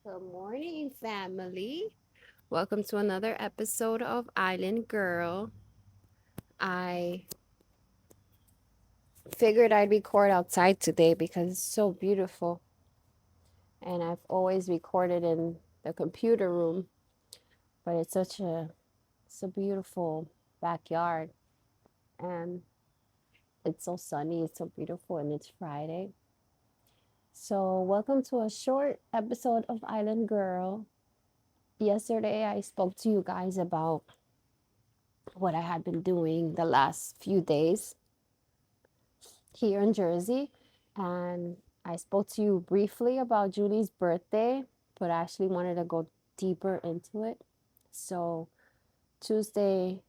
Good morning, family. Welcome to another episode of Island Girl. I figured I'd record outside today because it's so beautiful. And I've always recorded in the computer room, but it's a beautiful backyard. And it's so sunny, it's so beautiful, and it's Friday. So, welcome to a short episode of Island Girl. Yesterday, I spoke to you guys about what I had been doing the last few days here in Jersey. And I spoke to you briefly about Julie's birthday, but I actually wanted to go deeper into it. So, Tuesday,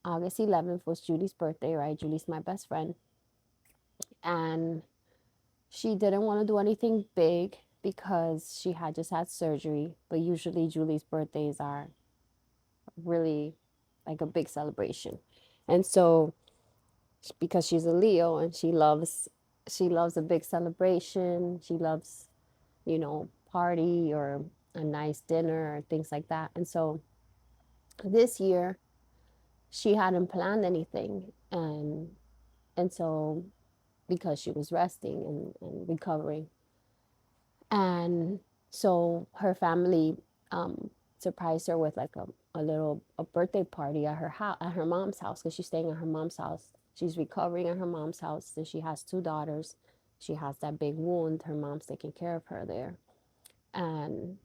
August 11th was Julie's birthday, right? Julie's my best friend. And she didn't want to do anything big because she had just had surgery. But usually, Julie's birthdays are really like a big celebration. And so, because she's a Leo and she loves a big celebration. She loves, party or a nice dinner or things like that. And so this year she hadn't planned anything, and so because she was resting and recovering. And so her family surprised her with like a birthday party at her house, at her mom's house, because she's staying at her mom's house. She's recovering at her mom's house, and she has two daughters. She has that big wound. Her mom's taking care of her there, and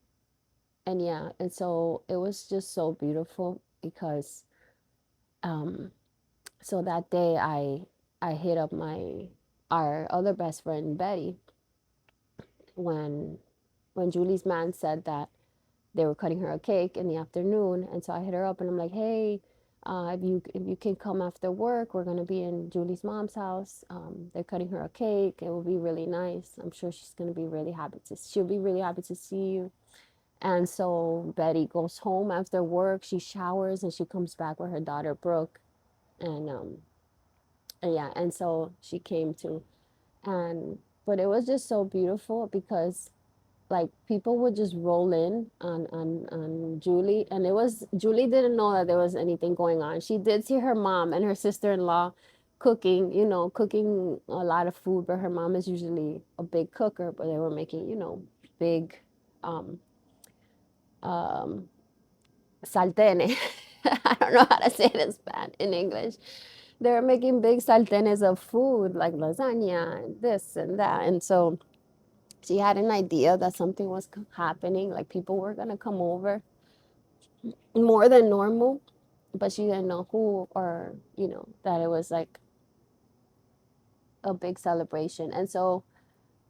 yeah, and so it was just so beautiful because um so that day I hit up my our other best friend Betty when Julie's man said that they were cutting her a cake in the afternoon. And so I hit her up and I'm like, hey, if you can come after work, we're gonna be in Julie's mom's house. They're cutting her a cake. It will be really nice. I'm sure she'll be really happy to see you. And so Betty goes home after work, she showers and she comes back with her daughter Brooke. And yeah, and so she came too. And but it was just so beautiful because like people would just roll in on Julie, and it was Julie didn't know that there was anything going on. She did see her mom and her sister-in-law cooking, cooking a lot of food, but her mom is usually a big cooker, but they were making, big um um saltene. I don't know how to say it in English. They were making big saltenes of food like lasagna and this and that. And so she had an idea that something was happening, like people were gonna come over more than normal, but she didn't know who, or that it was like a big celebration. And so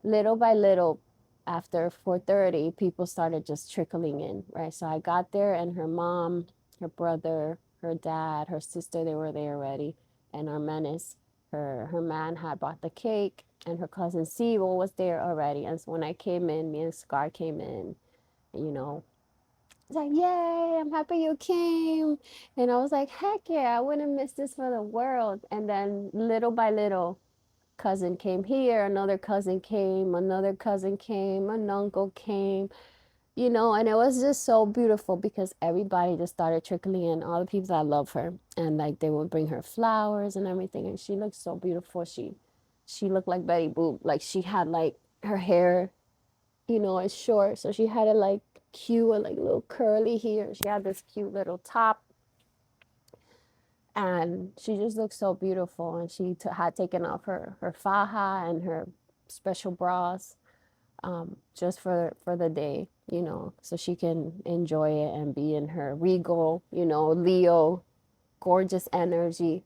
little by little, after 4:30, people started just trickling in, right? So I got there, and her mom, her brother, her dad, her sister, they were there already, and our menace, her man had bought the cake, and her cousin Sibo was there already. And so when I came in, me and Scar came in, you know, it's like, yay, I'm happy you came. And I was like, heck yeah, I wouldn't miss this for the world. And then little by little, cousin came here, another cousin came, another cousin came, an uncle came, and it was just so beautiful because everybody just started trickling in, all the people that love her. And like they would bring her flowers and everything. And she looked so beautiful. She looked like Betty Boop. Like she had like her hair, it's short. So she had it like cute and like a little curly here. She had this cute little top, and she just looked so beautiful. And she had taken off her faja and her special bras, just for the day, so she can enjoy it and be in her regal, Leo, gorgeous energy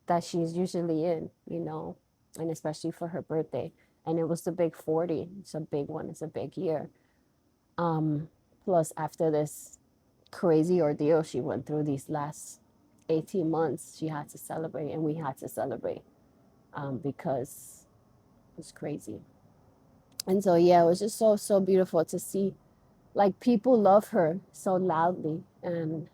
that she's usually in, and especially for her birthday. And it was the big 40. It's a big one. It's a big year. Um, Plus, after this crazy ordeal she went through these last 18 months, she had to celebrate, and we had to celebrate, because it was crazy. And so, yeah, it was just so, so beautiful to see. Like, people love her so loudly, and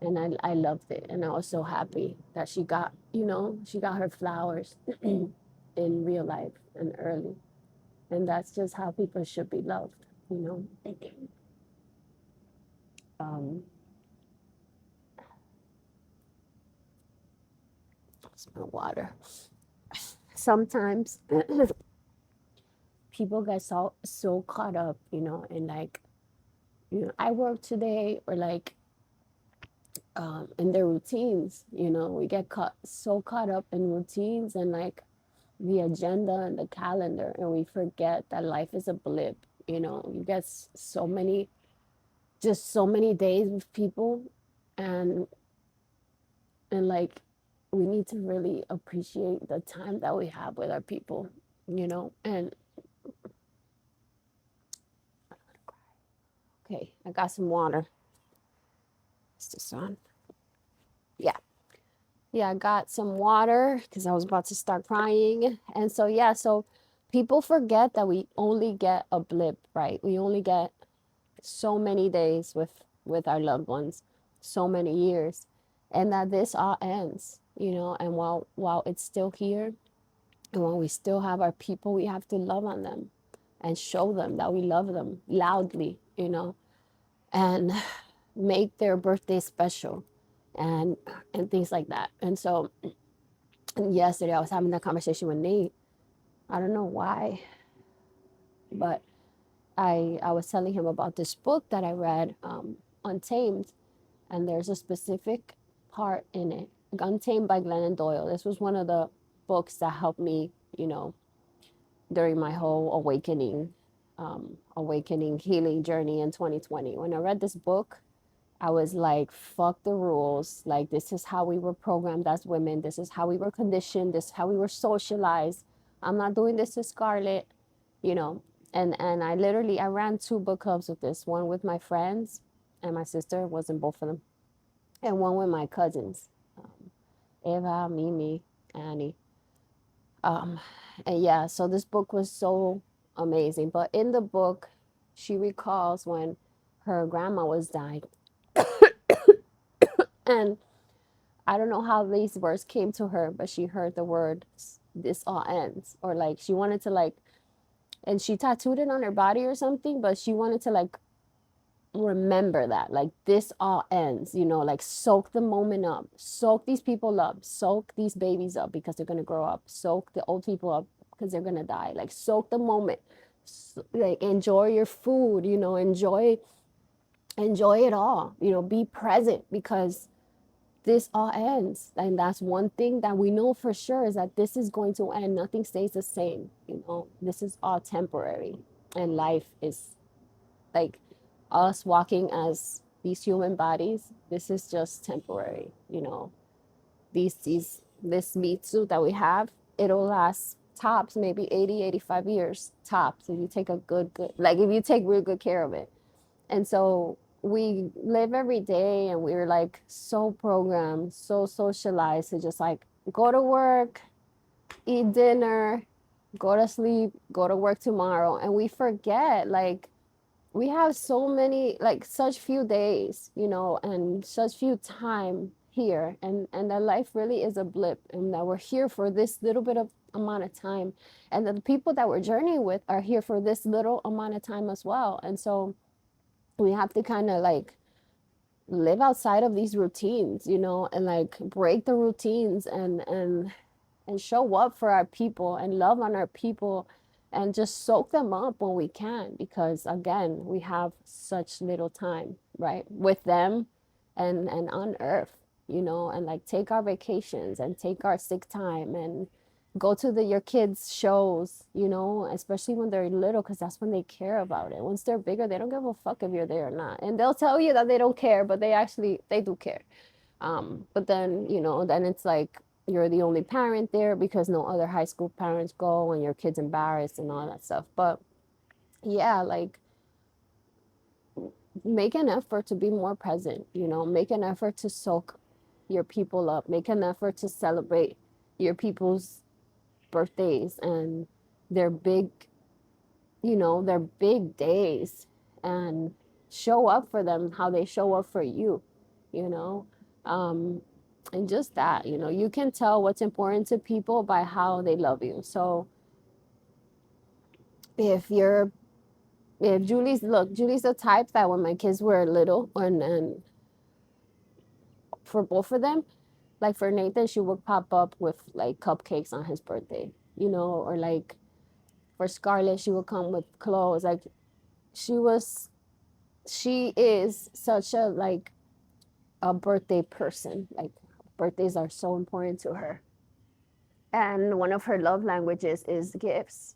I loved it. And I was so happy that she got her flowers in real life and early. And that's just how people should be loved. you know. Um, smell water. Sometimes people get so caught up, in like, I work today, or like, in their routines. We get so caught up in routines and like the agenda and the calendar, and we forget that life is a blip. You get so many days with people, and like, we need to really appreciate the time that we have with our people. And okay, I got some water. Is this on? Yeah. Yeah, I got some water because I was about to start crying. And so, yeah, so people forget that we only get a blip, right? We only get so many days with our loved ones, so many years, and that this all ends, and while it's still here, and while we still have our people, we have to love on them and show them that we love them loudly, and make their birthday special, and things like that. And so yesterday I was having that conversation with Nate. I don't know why, but I was telling him about this book that I read, Untamed, and there's a specific part in it. Untamed by Glennon Doyle. This was one of the books that helped me, during my whole awakening healing journey in 2020. When I read this book, I was like, fuck the rules. Like, this is how we were programmed as women. This is how we were conditioned. This is how we were socialized. I'm not doing this to Scarlett, you know. And I ran 2 book clubs with this, one with my friends, and my sister was in both of them, and one with my cousins, Eva, Mimi, Annie. Um, and yeah, so this book was so amazing. But in the book, she recalls when her grandma was dying. And I don't know how these words came to her, but she heard the word, this all ends. Or like she wanted to like, and she tattooed it on her body or something, but she wanted to like remember that, like, this all ends, like, soak the moment up, soak these people up, soak these babies up because they're going to grow up, soak the old people up because they're going to die, like, soak the moment, like, enjoy your food, enjoy it all, be present, because this all ends. And that's one thing that we know for sure, is that this is going to end. Nothing stays the same. This is all temporary, and life is like, us walking as these human bodies. This is just temporary. This meat suit that we have, it'll last tops maybe 80, 85 years tops, if you take a like, if you take real good care of it. And so we live every day, and we're like so programmed, so socialized to just like go to work, eat dinner, go to sleep, go to work tomorrow. And we forget, like, we have so many, like, such few days, and such few time here, and that life really is a blip, and that we're here for this little bit of amount of time, and that the people that we're journeying with are here for this little amount of time as well. And so we have to kind of like live outside of these routines, and like break the routines, and show up for our people and love on our people, and just soak them up when we can, because again, we have such little time, right, with them, and on earth, and like take our vacations and take our sick time, and go to your kids shows, especially when they're little, because that's when they care about it. Once they're bigger, they don't give a fuck if you're there or not, and they'll tell you that they don't care, but they do care. But then, then it's like you're the only parent there because no other high school parents go, and your kid's embarrassed and all that stuff. But yeah, like, make an effort to be more present, make an effort to soak your people up, make an effort to celebrate your people's birthdays and their big, their big days, and show up for them how they show up for you, you know um and just that, you can tell what's important to people by how they love you. So if you're Yeah, Julie's the type that when my kids were little, and for both of them, like for Nathan, she would pop up with like cupcakes on his birthday, or like for Scarlett, she would come with clothes. Like she was, she is such a like a birthday person. Like birthdays are so important to her. And one of her love languages is gifts.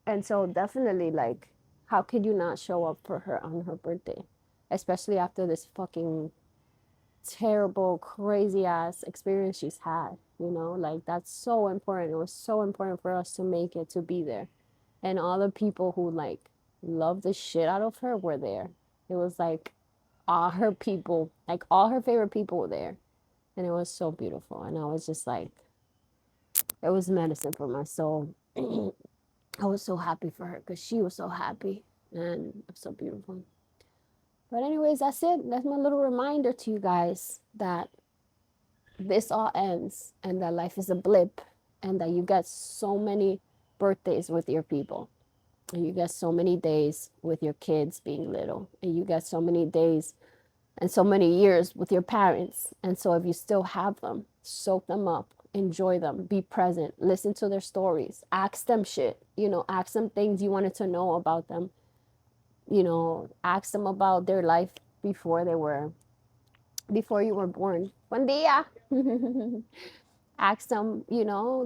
And so definitely like how could you not show up for her on her birthday? Especially after this fucking terrible, crazy ass experience she's had. Like that's so important. It was so important for us to make it to be there. And all the people who like loved the shit out of her were there. It was like all her people, like all her favorite people were there. And it was so beautiful. And I was just like, it was medicine for my soul. I was so happy for her because she was so happy. And it was so beautiful. But anyways, that's it. That's my little reminder to you guys that this all ends and that life is a blip and that you get so many birthdays with your people and you get so many days with your kids being little and you get so many days and so many years with your parents. And so if you still have them, soak them up, enjoy them, be present, listen to their stories, ask them shit, ask them things you wanted to know about them, ask them about their life before before you were born. Buen dia. Ask them,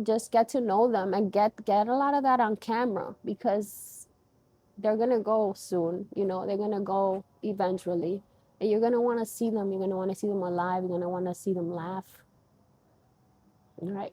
just get to know them and get a lot of that on camera because they're gonna go soon, they're gonna go eventually. And you're gonna wanna see them, you're gonna wanna see them alive, you're gonna wanna see them laugh. All right.